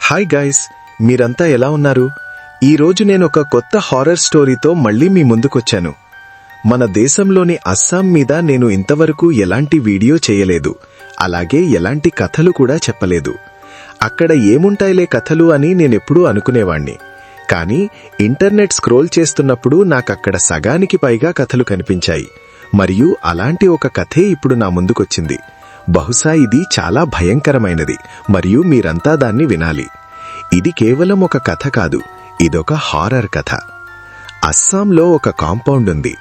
Hi guys, మీరంతా ఎలా ఉన్నారు? ఈరోజు నేను ఒక కొత్త హారర్ స్టోరీతో మళ్ళీ మీ ముందుకొచ్చాను. మన దేశంలోని అస్సాం మీద నేను ఇంతవరకు ఎలాంటి వీడియో చేయలేదు, అలాగే ఎలాంటి కథలు కూడా చెప్పలేదు. అక్కడ ఏముంటాయిలే కథలు అని నేనెప్పుడూ అనుకునేవాణ్ణి. కానీ ఇంటర్నెట్ స్క్రోల్ చేస్తున్నప్పుడు నాకక్కడ సగానికి పైగా కథలు కనిపించాయి. మరియు అలాంటి ఒక కథే ఇప్పుడు నా ముందుకొచ్చింది. బహుశా ఇది చాలా భయంకరమైనది మరియు మీరంతా దాన్ని వినాలి. ఇది కేవలం ఒక కథ కాదు, ఇదొక హారర్ కథ. అస్సాంలో ఒక కాంపౌండ్ ఉంది.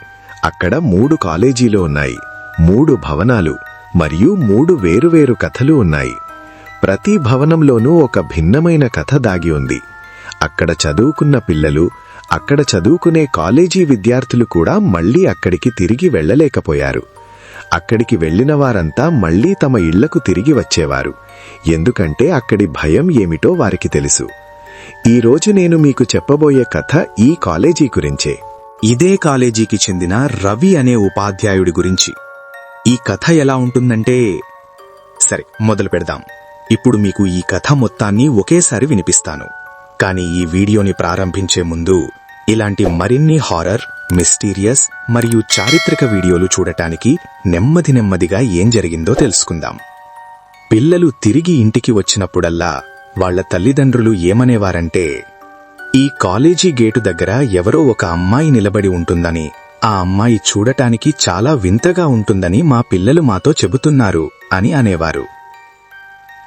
అక్కడ 3 కాలేజీలు ఉన్నాయి, 3 భవనాలు మరియు 3 వేరువేరు కథలు ఉన్నాయి. ప్రతి భవనంలోనూ ఒక భిన్నమైన కథ దాగి ఉంది. అక్కడ చదువుకున్న పిల్లలు, అక్కడ చదువుకునే కాలేజీ విద్యార్థులు కూడా మళ్లీ అక్కడికి తిరిగి వెళ్లలేకపోయారు. అక్కడికి వెళ్లిన వారంతా మళ్లీ తమ ఇళ్లకు తిరిగి వచ్చేవారు, ఎందుకంటే అక్కడి భయం ఏమిటో వారికి తెలుసు. ఈరోజు నేను మీకు చెప్పబోయే కథ ఈ కాలేజీ గురించే. ఇదే కాలేజీకి చెందిన రవి అనే ఉపాధ్యాయుడి గురించి. ఈ కథ ఎలా ఉంటుందంటే, సరే మొదలు పెడదాం. ఇప్పుడు మీకు ఈ కథ మొత్తాన్ని ఒకేసారి వినిపిస్తాను. కానీ ఈ వీడియోని ప్రారంభించే ముందు ఇలాంటి మరిన్ని హారర్, మిస్టీరియస్ మరియు చారిత్రక వీడియోలు చూడటానికి నెమ్మదిగా ఏం జరిగిందో తెలుసుకుందాం. పిల్లలు తిరిగి ఇంటికి వచ్చినప్పుడల్లా వాళ్ల తల్లిదండ్రులు ఏమనేవారంటే, ఈ కాలేజీ గేటు దగ్గర ఎవరో ఒక అమ్మాయి నిలబడి ఉంటుందని, ఆ అమ్మాయి చూడటానికి చాలా వింతగా ఉంటుందని మా పిల్లలు మాతో చెబుతున్నారు అని అనేవారు.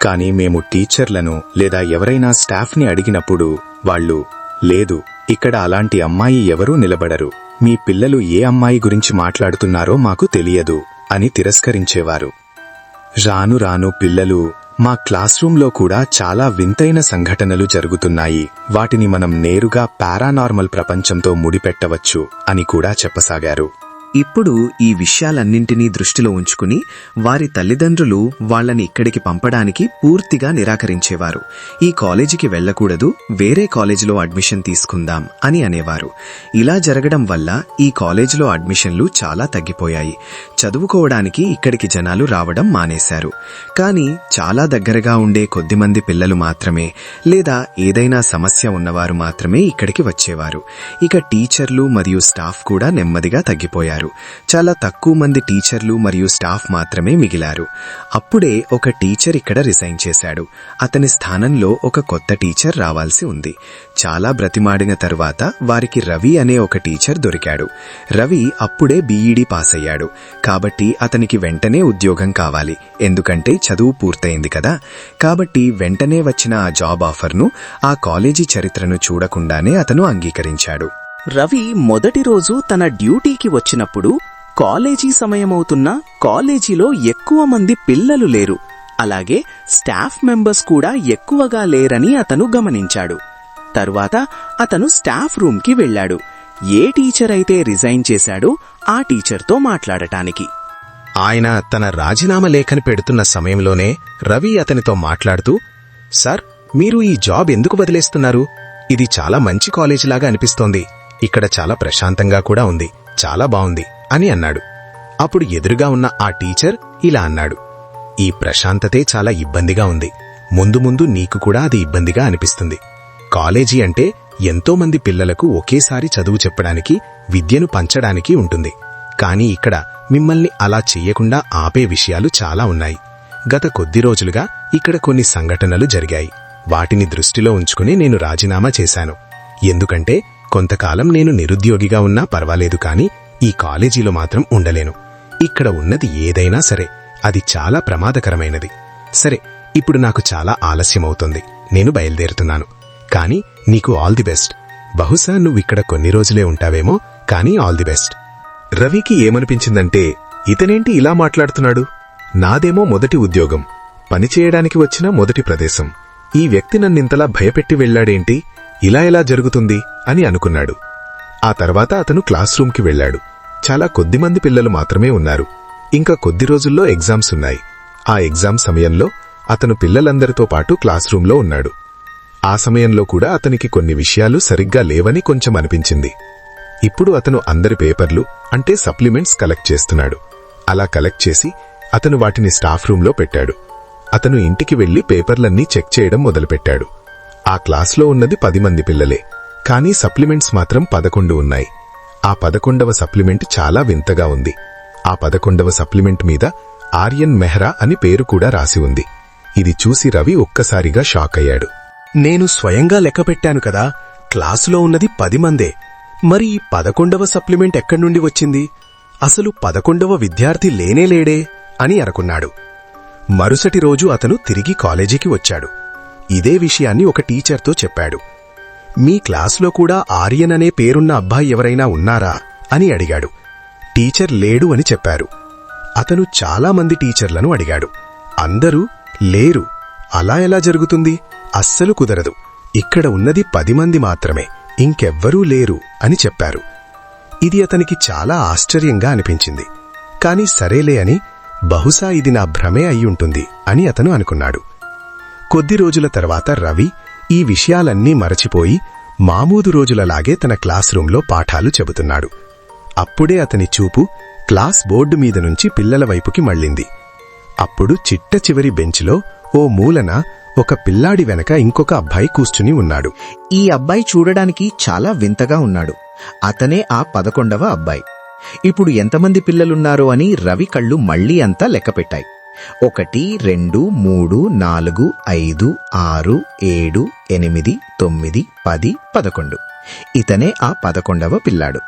కాని మేము టీచర్లను లేదా ఎవరైనా స్టాఫ్ని అడిగినప్పుడు వాళ్ళు, లేదు, ఇక్కడ అలాంటి అమ్మాయి ఎవరూ నిలబడరు, మీ పిల్లలు ఏ అమ్మాయి గురించి మాట్లాడుతున్నారో మాకు తెలియదు అని తిరస్కరించేవారు. రాను రాను పిల్లలు, మా క్లాస్ రూంలో కూడా చాలా వింతైన సంఘటనలు జరుగుతున్నాయి, వాటిని మనం నేరుగా పారానార్మల్ ప్రపంచంతో ముడిపెట్టవచ్చు అని కూడా చెప్పసాగారు. ఇప్పుడు ఈ విషయాలన్నింటినీ దృష్టిలో ఉంచుకుని వారి తల్లిదండ్రులు వాళ్లని ఇక్కడికి పంపడానికి పూర్తిగా నిరాకరించేవారు. ఈ కాలేజీకి వెళ్లకూడదు, వేరే కాలేజీలో అడ్మిషన్ తీసుకుందాం అని అనేవారు. ఇలా జరగడం వల్ల ఈ కాలేజీలో అడ్మిషన్లు చాలా తగ్గిపోయాయి. చదువుకోవడానికి ఇక్కడికి జనాలు రావడం మానేశారు. కానీ చాలా దగ్గరగా ఉండే కొద్దిమంది పిల్లలు మాత్రమే, లేదా ఏదైనా సమస్య ఉన్నవారు మాత్రమే ఇక్కడికి వచ్చేవారు. ఇక టీచర్లు మరియు స్టాఫ్ కూడా నెమ్మదిగా తగ్గిపోయారు. చాలా తక్కువ మంది టీచర్లు మరియు స్టాఫ్ మాత్రమే మిగిలారు. అప్పుడే ఒక టీచర్ ఇక్కడ రిజైన్ చేశాడు. అతని స్థానంలో ఒక కొత్త టీచర్ రావాల్సి ఉంది. చాలా బ్రతిమాడిన తరువాత వారికి రవి అనే ఒక టీచర్ దొరికాడు. రవి అప్పుడే బీఈడీ పాస్ అయ్యాడు, కాబట్టి అతనికి వెంటనే ఉద్యోగం కావాలి, ఎందుకంటే చదువు పూర్తయింది కదా. కాబట్టి వెంటనే వచ్చిన ఆ జాబ్ ఆఫర్ను, ఆ కాలేజీ చరిత్రను చూడకుండానే అతను అంగీకరించాడు. రవి మొదటి రోజు తన డ్యూటీకి వచ్చినప్పుడు కాలేజీ సమయమవుతున్నా కాలేజీలో ఎక్కువ మంది పిల్లలు లేరు, అలాగే స్టాఫ్ మెంబర్స్ కూడా ఎక్కువగా లేరని అతను గమనించాడు. తరువాత అతను స్టాఫ్ రూమ్కి వెళ్లాడు. ఏ టీచర్ అయితే రిజైన్ చేశాడో ఆ టీచర్తో మాట్లాడటానికి. ఆయన తన రాజీనామా లేఖని పెడుతున్న సమయంలోనే రవి అతనితో మాట్లాడుతూ, సార్, మీరు ఈ జాబ్ ఎందుకు వదిలేస్తున్నారు? ఇది చాలా మంచి కాలేజీలాగా అనిపిస్తోంది, ఇక్కడ చాలా ప్రశాంతంగా కూడా ఉంది, చాలా బావుంది అని అన్నాడు. అప్పుడు ఎదురుగా ఉన్న ఆ టీచర్ ఇలా అన్నాడు, ఈ ప్రశాంతతే చాలా ఇబ్బందిగా ఉంది, ముందు ముందు నీకు కూడా అది ఇబ్బందిగా అనిపిస్తుంది. కాలేజీ అంటే ఎంతో మంది పిల్లలకు ఒకేసారి చదువు చెప్పడానికి, విద్యను పంచడానికి ఉంటుంది. కానీ ఇక్కడ మిమ్మల్ని అలా చెయ్యకుండా ఆపే విషయాలు చాలా ఉన్నాయి. గత కొద్ది రోజులుగా ఇక్కడ కొన్ని సంఘటనలు జరిగాయి. వాటిని దృష్టిలో ఉంచుకుని నేను రాజీనామా చేశాను. ఎందుకంటే కొంతకాలం నేను నిరుద్యోగిగా ఉన్నా పర్వాలేదు, కానీ ఈ కాలేజీలో మాత్రం ఉండలేను. ఇక్కడ ఉన్నది ఏదైనా సరే అది చాలా ప్రమాదకరమైనది. సరే, ఇప్పుడు నాకు చాలా ఆలస్యమవుతుంది, నేను బయలుదేరుతున్నాను. కానీ నీకు ఆల్ ది బెస్ట్. బహుశా నువ్విక్కడ కొన్ని రోజులే ఉంటావేమో, కానీ ఆల్ ది బెస్ట్. రవికి ఏమనిపించిందంటే, ఇతనేంటి ఇలా మాట్లాడుతున్నాడు? నాదేమో మొదటి ఉద్యోగం, పనిచేయడానికి వచ్చిన మొదటి ప్రదేశం. ఈ వ్యక్తి నన్నింతలా భయపెట్టి వెళ్లాడేంటి? ఇలా ఎలా జరుగుతుంది అని అనుకున్నాడు. ఆ తర్వాత అతను క్లాస్ రూమ్కి వెళ్లాడు. చాలా కొద్దిమంది పిల్లలు మాత్రమే ఉన్నారు. ఇంకా కొద్ది రోజుల్లో ఎగ్జామ్స్ ఉన్నాయి. ఆ ఎగ్జామ్ సమయంలో అతను పిల్లలందరితో పాటు క్లాస్ రూంలో ఉన్నాడు. ఆ సమయంలో కూడా అతనికి కొన్ని విషయాలు సరిగ్గా లేవని కొంచెం అనిపించింది. ఇప్పుడు అతను అందరి పేపర్లు, అంటే సప్లిమెంట్స్ కలెక్ట్ చేస్తున్నాడు. అలా కలెక్ట్ చేసి అతను వాటిని స్టాఫ్ రూంలో పెట్టాడు. అతను ఇంటికి వెళ్లి పేపర్లన్నీ చెక్ చేయడం మొదలుపెట్టాడు. ఆ క్లాస్లో ఉన్నది 10 మంది పిల్లలే, కానీ సప్లిమెంట్స్ మాత్రం 11 ఉన్నాయి. ఆ 11వ సప్లిమెంట్ చాలా వింతగా ఉంది. ఆ 11వ సప్లిమెంట్ మీద ఆర్యన్ మెహ్రా అని పేరు కూడా రాసి ఉంది. ఇది చూసి రవి ఒక్కసారిగా షాక్ అయ్యాడు. నేను స్వయంగా లెక్క పెట్టాను కదా, క్లాసులో ఉన్నది 10 మందే. మరి ఈ 11వ సప్లిమెంట్ ఎక్కడి నుండి వచ్చింది? అసలు 11వ విద్యార్థి లేనేలేడే అని అనుకున్నాడు. మరుసటి రోజు అతను తిరిగి కాలేజీకి వచ్చాడు. ఇదే విషయాన్ని ఒక టీచర్తో చెప్పాడు. మీ క్లాసులో కూడా ఆర్యన్ అనే పేరున్న అబ్బాయి ఎవరైనా ఉన్నారా అని అడిగాడు. టీచర్ లేడు అని చెప్పారు. అతను చాలా మంది టీచర్లను అడిగాడు. అందరూ లేరు. అలా ఎలా జరుగుతుంది? అస్సలు కుదరదు. ఇక్కడ ఉన్నది 10 మంది మాత్రమే, ఇంకెవ్వరూ లేరు అని చెప్పారు. ఇది అతనికి చాలా ఆశ్చర్యంగా అనిపించింది. కాని సరేలే అని, బహుశా ఇది నా భ్రమే అయ్యుంటుంది అని అతను అనుకున్నాడు. కొద్ది రోజుల తర్వాత రవి ఈ విషయాలన్నీ మరచిపోయి మామూలు రోజులలాగే తన క్లాస్ రూంలో పాఠాలు చెబుతున్నాడు. అప్పుడే అతని చూపు క్లాస్ బోర్డు మీద నుంచి పిల్లల వైపుకి మళ్ళింది. అప్పుడు చిట్ట చివరి బెంచ్లో ఓ మూలన ఒక పిల్లాడి వెనక ఇంకొక అబ్బాయి కూర్చుని ఉన్నాడు. ఈ అబ్బాయి చూడడానికి చాలా వింతగా ఉన్నాడు. అతనే ఆ 11వ అబ్బాయి. ఇప్పుడు ఎంతమంది పిల్లలున్నారో అని రవి కళ్ళు మళ్లీ అంతా లెక్కపెట్టాయి. 1, 2, 3, 4, 5, 6, 7, 8, 9, 10, 11. ఇతనే ఆ 11వ పిల్లాడు.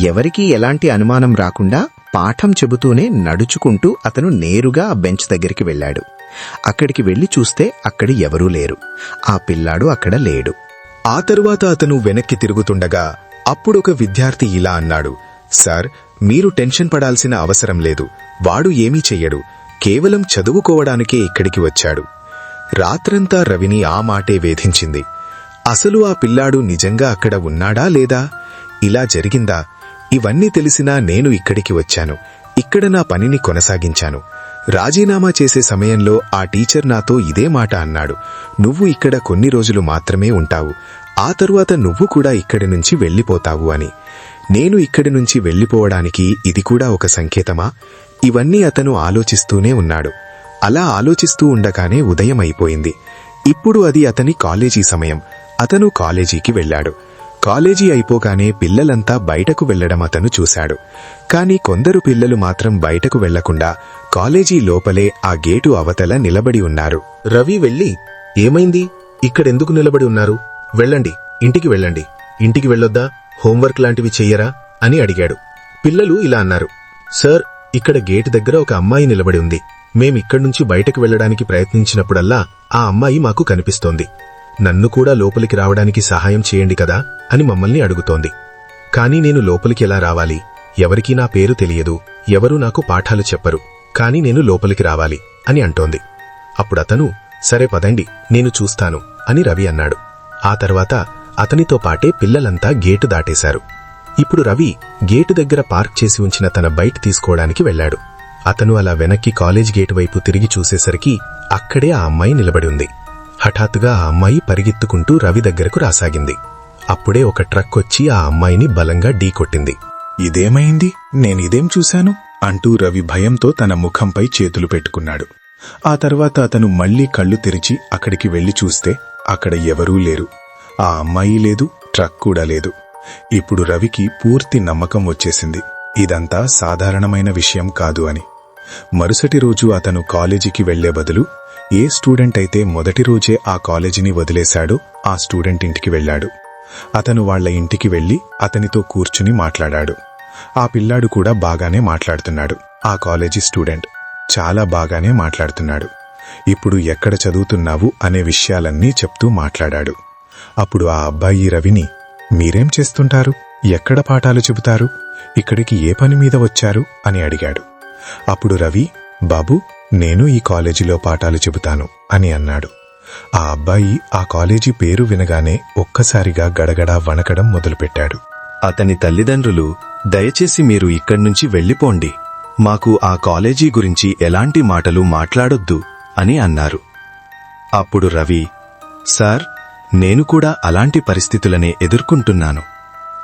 ఎవరికీ ఎలాంటి అనుమానం రాకుండా పాఠం చెబుతూనే నడుచుకుంటూ అతను నేరుగా ఆ బెంచ్ దగ్గరికి వెళ్లాడు. అక్కడికి వెళ్లి చూస్తే అక్కడ ఎవరూ లేరు. ఆ పిల్లాడు అక్కడ లేడు. ఆ తరువాత అతను వెనక్కి తిరుగుతుండగా అప్పుడొక విద్యార్థి ఇలా అన్నాడు, సార్, మీరు టెన్షన్ పడాల్సిన అవసరం లేదు. వాడు ఏమీ చెయ్యడు. కేవలం చదువుకోవడానికే ఇక్కడికి వచ్చాడు. రాత్రంతా రవిని ఆ మాటే వేధించింది. అసలు ఆ పిల్లాడు నిజంగా అక్కడ ఉన్నాడా లేదా? ఇలా జరిగిందా? ఇవన్నీ తెలిసినా నేను ఇక్కడికి వచ్చాను. ఇక్కడ నా పనిని కొనసాగించాను. రాజీనామా చేసే సమయంలో ఆ టీచర్ నాతో ఇదే మాట అన్నాడు, నువ్వు ఇక్కడ కొన్ని రోజులు మాత్రమే ఉంటావు, ఆ తరువాత నువ్వు కూడా ఇక్కడి నుంచి వెళ్లిపోతావు అని. నేను ఇక్కడి నుంచి వెళ్లిపోవడానికి ఇది కూడా ఒక సంకేతమా? ఇవన్నీ అతను ఆలోచిస్తూనే ఉన్నాడు. అలా ఆలోచిస్తూ ఉండగానే ఉదయం అయిపోయింది. ఇప్పుడు అది అతని కాలేజీ సమయం. అతను కాలేజీకి వెళ్లాడు. కాలేజీ అయిపోగానే పిల్లలంతా బయటకు వెళ్లడం అతను చూశాడు. కాని కొందరు పిల్లలు మాత్రం బయటకు వెళ్లకుండా కాలేజీ లోపలే ఆ గేటు అవతల నిలబడి ఉన్నారు. రవి వెళ్లి, ఏమైంది? ఇక్కడెందుకు నిలబడి ఉన్నారు? వెళ్ళండి, ఇంటికి వెళ్ళండి. ఇంటికి వెళ్ళొద్దా? హోంవర్క్ లాంటివి చెయ్యరా అని అడిగాడు. పిల్లలు ఇలా అన్నారు, సార్, ఇక్కడ గేటు దగ్గర ఒక అమ్మాయి నిలబడి ఉంది. మేమిక్కడ్నుంచి బయటకు వెళ్లడానికి ప్రయత్నించినప్పుడల్లా ఆ అమ్మాయి మాకు కనిపిస్తోంది. నన్ను కూడా లోపలికి రావడానికి సహాయం చేయండి కదా అని మమ్మల్ని అడుగుతోంది. కాని నేను లోపలికి ఎలా రావాలి? ఎవరికీ నా పేరు తెలియదు, ఎవరూ నాకు పాఠాలు చెప్పరు. కాని నేను లోపలికి రావాలి అని అంటోంది. అప్పుడతను, సరే పదండి, నేను చూస్తాను అని రవి అన్నాడు. ఆ తర్వాత అతనితో పాటే పిల్లలంతా గేటు దాటేశారు. ఇప్పుడు రవి గేటు దగ్గర పార్క్ చేసి ఉంచిన తన బైక్ తీసుకోవడానికి వెళ్లాడు. అతను అలా వెనక్కి కాలేజ్ గేటు వైపు తిరిగి చూసేసరికి అక్కడే ఆ అమ్మాయి నిలబడి ఉంది. హఠాత్తుగా ఆ అమ్మాయి పరిగెత్తుకుంటూ రవి దగ్గరకు రాసాగింది. అప్పుడే ఒక ట్రక్ వచ్చి ఆ అమ్మాయిని బలంగా ఢీకొట్టింది. ఇదేమైంది? నేనిదేం చూశాను అంటూ రవి భయంతో తన ముఖంపై చేతులు పెట్టుకున్నాడు. ఆ తర్వాత అతను మళ్లీ కళ్ళు తెరిచి అక్కడికి వెళ్లి చూస్తే అక్కడ ఎవరూ లేరు. ఆ అమ్మాయి లేదు, ట్రక్ కూడా లేదు. ఇప్పుడు రవికి పూర్తి నమ్మకం వచ్చేసింది, ఇదంతా సాధారణమైన విషయం కాదు అని. మరుసటి రోజు అతను కాలేజీకి వెళ్లే బదులు ఏ స్టూడెంట్ అయితే మొదటి రోజే ఆ కాలేజీని వదిలేశాడో ఆ స్టూడెంట్ ఇంటికి వెళ్లాడు. అతను వాళ్ల ఇంటికి వెళ్లి అతనితో కూర్చుని మాట్లాడాడు. ఆ పిల్లాడు కూడా బాగానే మాట్లాడుతున్నాడు. ఆ కాలేజీ స్టూడెంట్ చాలా బాగానే మాట్లాడుతున్నాడు. ఇప్పుడు ఎక్కడ చదువుతున్నావు అనే విషయాలన్నీ చెప్తూ మాట్లాడాడు. అప్పుడు ఆ అబ్బాయి రవిని, మీరేం చేస్తుంటారు? ఎక్కడ పాఠాలు చెబుతారు? ఇక్కడికి ఏ పని మీద వచ్చారు అని అడిగాడు. అప్పుడు రవి, బాబూ, నేను ఈ కాలేజీలో పాఠాలు చెబుతాను అని అన్నాడు. ఆ అబ్బాయి ఆ కాలేజీ పేరు వినగానే ఒక్కసారిగా గడగడా వణకడం మొదలుపెట్టాడు. అతని తల్లిదండ్రులు, దయచేసి మీరు ఇక్కడ్నుంచి వెళ్ళిపోండి, మాకు ఆ కాలేజీ గురించి ఎలాంటి మాటలు మాట్లాడొద్దు అని అన్నారు. అప్పుడు రవి, సార్, నేను కూడా అలాంటి పరిస్థితులనే ఎదుర్కొంటున్నాను,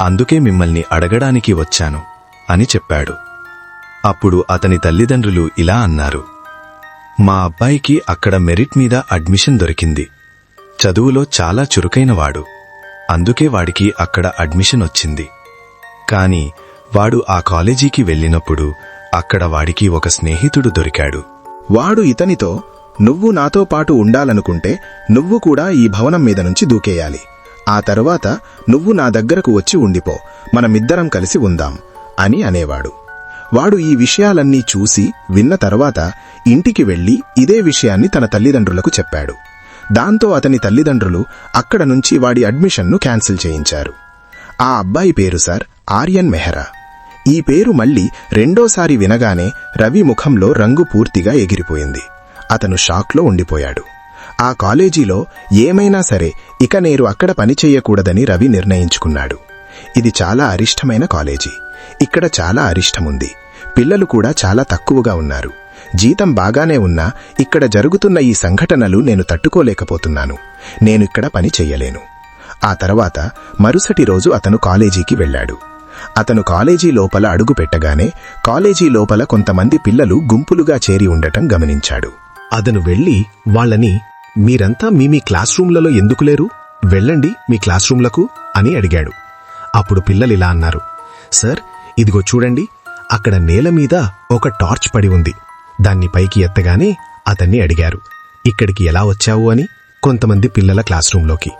అందుకే మిమ్మల్ని అడగడానికి వచ్చాను అని చెప్పాడు. అప్పుడు అతని తల్లిదండ్రులు ఇలా అన్నారు, మా అబ్బాయికి అక్కడ మెరిట్ మీద అడ్మిషన్ దొరికింది. చదువులో చాలా చురుకైనవాడు. అందుకే వాడికి అక్కడ అడ్మిషన్ వచ్చింది. కాని వాడు ఆ కాలేజీకి వెళ్ళినప్పుడు అక్కడ వాడికి ఒక స్నేహితుడు దొరికాడు. వాడు ఇతనితో, నువ్వు నాతో పాటు ఉండాలనుకుంటే నువ్వు కూడా ఈ భవనం మీద నుంచి దూకేయాలి. ఆ తరువాత నువ్వు నా దగ్గరకు వచ్చి ఉండిపో, మనమిద్దరం కలిసి ఉందాం అని అనేవాడు. వాడు ఈ విషయాలన్నీ చూసి విన్న తర్వాత ఇంటికి వెళ్లి ఇదే విషయాన్ని తన తల్లిదండ్రులకు చెప్పాడు. దాంతో అతని తల్లిదండ్రులు అక్కడ నుంచి వాడి అడ్మిషన్ను క్యాన్సిల్ చేయించారు. ఆ అబ్బాయి పేరు సార్ ఆర్యన్ మెహ్రా. ఈ పేరు మళ్లీ రెండోసారి వినగానే రవి ముఖంలో రంగు పూర్తిగా ఎగిరిపోయింది. అతను షాక్లో ఉండిపోయాడు. ఆ కాలేజీలో ఏమైనా సరే ఇక నేను అక్కడ పనిచెయ్యకూడదని రవి నిర్ణయించుకున్నాడు. ఇది చాలా అరిష్టమైన కాలేజీ. ఇక్కడ చాలా అరిష్టముంది. పిల్లలు కూడా చాలా తక్కువగా ఉన్నారు. జీతం బాగానే ఉన్నా ఇక్కడ జరుగుతున్న ఈ సంఘటనలు నేను తట్టుకోలేకపోతున్నాను. నేనిక్కడ పని చెయ్యలేను. ఆ తర్వాత మరుసటి రోజు అతను కాలేజీకి వెళ్లాడు. అతను కాలేజీ లోపల అడుగు పెట్టగానే కాలేజీ లోపల కొంతమంది పిల్లలు గుంపులుగా చేరి ఉండటం గమనించాడు. అతను వెళ్లి వాళ్ళని, మీరంతా మీ క్లాస్ రూమ్లలో ఎందుకు లేరు? వెళ్ళండి మీ క్లాస్ రూమ్లకు అని అడిగాడు. అప్పుడు పిల్లలిలా అన్నారు, సార్ ఇదిగో చూడండి, అక్కడ నేల మీద ఒక టార్చ్ పడి ఉంది. దాన్ని పైకి ఎత్తగానే అతన్ని అడిగారు, ఇక్కడికి ఎలా వచ్చావు అని, కొంతమంది పిల్లల క్లాస్ రూంలోకి.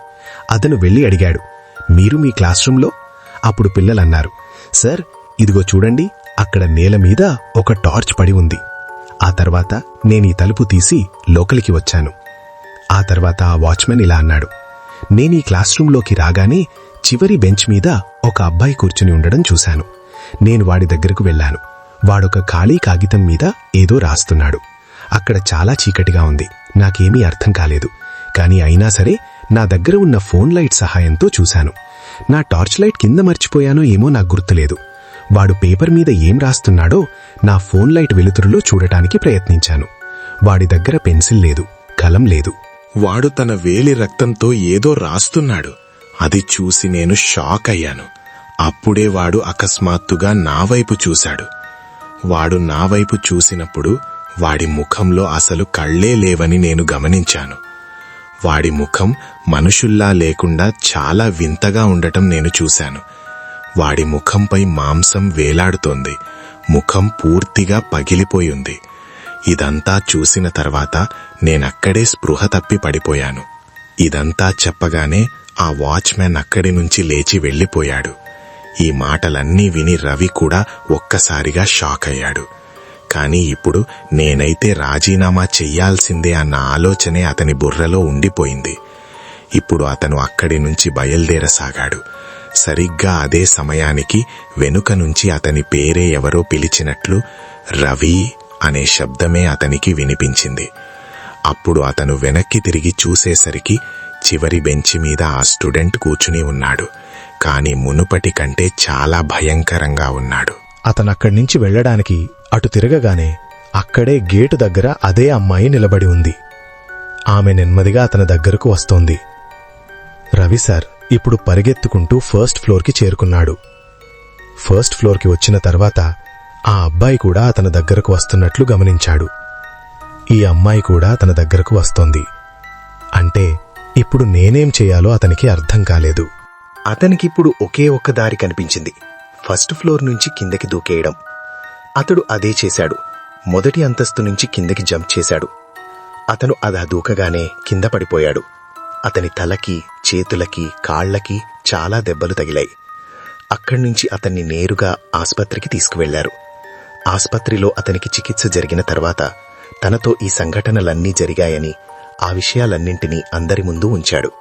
అతను వెళ్లి అడిగాడు, మీరు మీ క్లాస్ రూంలో? అప్పుడు పిల్లలన్నారు, సార్ ఇదిగో చూడండి, అక్కడ నేల మీద ఒక టార్చ్ పడి ఉంది. ఆ తర్వాత నేనీ తలుపు తీసి లోపలికి వచ్చాను. ఆ తర్వాత ఆ వాచ్మెన్ ఇలా అన్నాడు, నేనీ క్లాస్ రూంలోకి రాగానే చివరి బెంచ్ మీద ఒక అబ్బాయి కూర్చుని ఉండడం చూశాను. నేను వాడి దగ్గరకు వెళ్లాను. వాడొక ఖాళీ కాగితం మీద ఏదో రాస్తున్నాడు. అక్కడ చాలా చీకటిగా ఉంది. నాకేమీ అర్థం కాలేదు. కాని అయినా సరే నా దగ్గర ఉన్న ఫోన్ లైట్ సహాయంతో చూశాను. నా టార్చ్ లైట్ కింద మర్చిపోయానో ఏమో నాకు గుర్తులేదు. వాడు పేపర్ మీద ఏం రాస్తున్నాడో నా ఫోన్ లైట్ వెలుతురులో చూడటానికి ప్రయత్నించాను. వాడి దగ్గర పెన్సిల్ లేదు, కలం లేదు. వాడు తన వేలి రక్తంతో ఏదో రాస్తున్నాడు. అది చూసి నేను షాక్ అయ్యాను. అప్పుడే వాడు అకస్మాత్తుగా నా వైపు చూశాడు. వాడు నా వైపు చూసినప్పుడు వాడి ముఖంలో అసలు కళ్ళే లేవని నేను గమనించాను. వాడి ముఖం మనుషుల్లా లేకుండా చాలా వింతగా ఉండటం నేను చూశాను. వాడి ముఖంపై మాంసం వేలాడుతోంది. ముఖం పూర్తిగా పగిలిపోయింది. ఇదంతా చూసిన తర్వాత నేనక్కడే స్పృహ తప్పి పడిపోయాను. ఇదంతా చెప్పగానే ఆ వాచ్మెన్ అక్కడి నుంచి లేచి వెళ్లిపోయాడు. ఈ మాటలన్నీ విని రవి కూడా ఒక్కసారిగా షాక్ అయ్యాడు. కాని ఇప్పుడు నేనైతే రాజీనామా చెయ్యాల్సిందే అన్న ఆలోచనే అతని బుర్రలో ఉండిపోయింది. ఇప్పుడు అతను అక్కడి నుంచి బయల్దేరసాగాడు. సరిగ్గా అదే సమయానికి వెనుక నుంచి అతని పేరే ఎవరో పిలిచినట్లు రవి అనే శబ్దమే అతనికి వినిపించింది. అప్పుడు అతను వెనక్కి తిరిగి చూసేసరికి చివరి బెంచి మీద ఆ స్టూడెంట్ కూర్చుని ఉన్నాడు. కాని మునుపటి కంటే చాలా భయంకరంగా ఉన్నాడు. అతనక్కడి నుంచి వెళ్లడానికి అటు తిరగగానే అక్కడే గేటు దగ్గర అదే అమ్మాయి నిలబడి ఉంది. ఆమె నెమ్మదిగా అతని దగ్గరకు వస్తోంది. రవి సార్ ఇప్పుడు పరిగెత్తుకుంటూ ఫస్ట్ ఫ్లోర్కి చేరుకున్నాడు. ఫస్ట్ ఫ్లోర్కి వచ్చిన తర్వాత ఆ అబ్బాయి కూడా అతని దగ్గరకు వస్తున్నట్లు గమనించాడు. ఈ అమ్మాయి కూడా తన దగ్గరకు వస్తోంది. అంటే ఇప్పుడు నేనేం చేయాలో అతనికి అర్థం కాలేదు. అతనికిప్పుడు ఒకే ఒక్క దారి కనిపించింది, ఫస్ట్ ఫ్లోర్ నుంచి కిందకి దూకేయడం. అతడు అదే చేశాడు. మొదటి అంతస్తు నుంచి కిందకి జంప్ చేశాడు. అతను అదా దూకగానే కింద పడిపోయాడు. అతని తలకి, చేతులకి, కాళ్లకి చాలా దెబ్బలు తగిలాయి. అక్కడ్నుంచి అతన్ని నేరుగా ఆస్పత్రికి తీసుకువెళ్లారు. ఆస్పత్రిలో అతనికి చికిత్స జరిగిన తర్వాత తనతో ఈ సంఘటనలన్నీ జరిగాయని, ఆ విషయాలన్నింటినీ అందరి ముందు ఉంచాడు.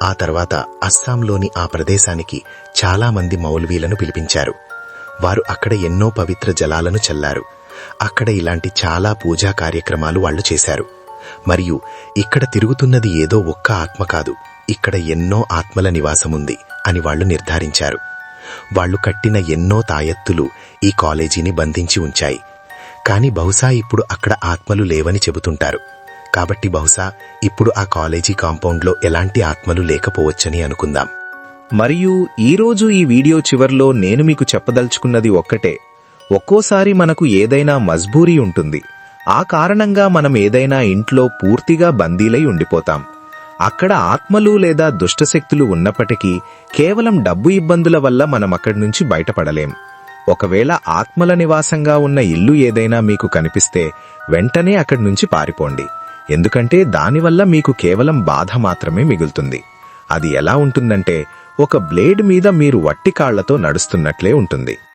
ఆ తర్వాత అస్సాంలోని ఆ ప్రదేశానికి చాలా మంది మౌల్వీలను పిలిపించారు. వారు అక్కడ ఎన్నో పవిత్ర జలాలను చల్లారు. అక్కడ ఇలాంటి చాలా పూజా కార్యక్రమాలు వాళ్లు చేశారు. మరియు ఇక్కడ తిరుగుతున్నది ఏదో ఒక్క ఆత్మ కాదు, ఇక్కడ ఎన్నో ఆత్మల నివాసముంది అని వాళ్లు నిర్ధారించారు. వాళ్లు కట్టిన ఎన్నో తాయెత్తులు ఈ కాలేజీని బంధించి ఉంచాయి. కాని బహుశా ఇప్పుడు అక్కడ ఆత్మలు లేవని చెబుతుంటారు. కాబట్టి బహుశా ఇప్పుడు ఆ కాలేజీ కాంపౌండ్లో ఎలాంటి ఆత్మలు లేకపోవచ్చని అనుకుందాం. మరియు ఈరోజు ఈ వీడియో చివర్లో నేను మీకు చెప్పదలుచుకున్నది ఒక్కటే. ఒక్కోసారి మనకు ఏదైనా మజ్బూరీ ఉంటుంది. ఆ కారణంగా మనం ఏదైనా ఇంట్లో పూర్తిగా బందీలై ఉండిపోతాం. అక్కడ ఆత్మలు లేదా దుష్టశక్తులు ఉన్నప్పటికీ కేవలం డబ్బు ఇబ్బందుల వల్ల మనం అక్కడి నుంచి బయటపడలేం. ఒకవేళ ఆత్మల నివాసంగా ఉన్న ఇల్లు ఏదైనా మీకు కనిపిస్తే వెంటనే అక్కడి నుంచి పారిపోండి. ఎందుకంటే దానివల్ల మీకు కేవలం బాధ మాత్రమే మిగులుతుంది. అది ఎలా ఉంటుందంటే ఒక బ్లేడ్ మీద మీరు వట్టి కాళ్లతో నడుస్తున్నట్లే ఉంటుంది.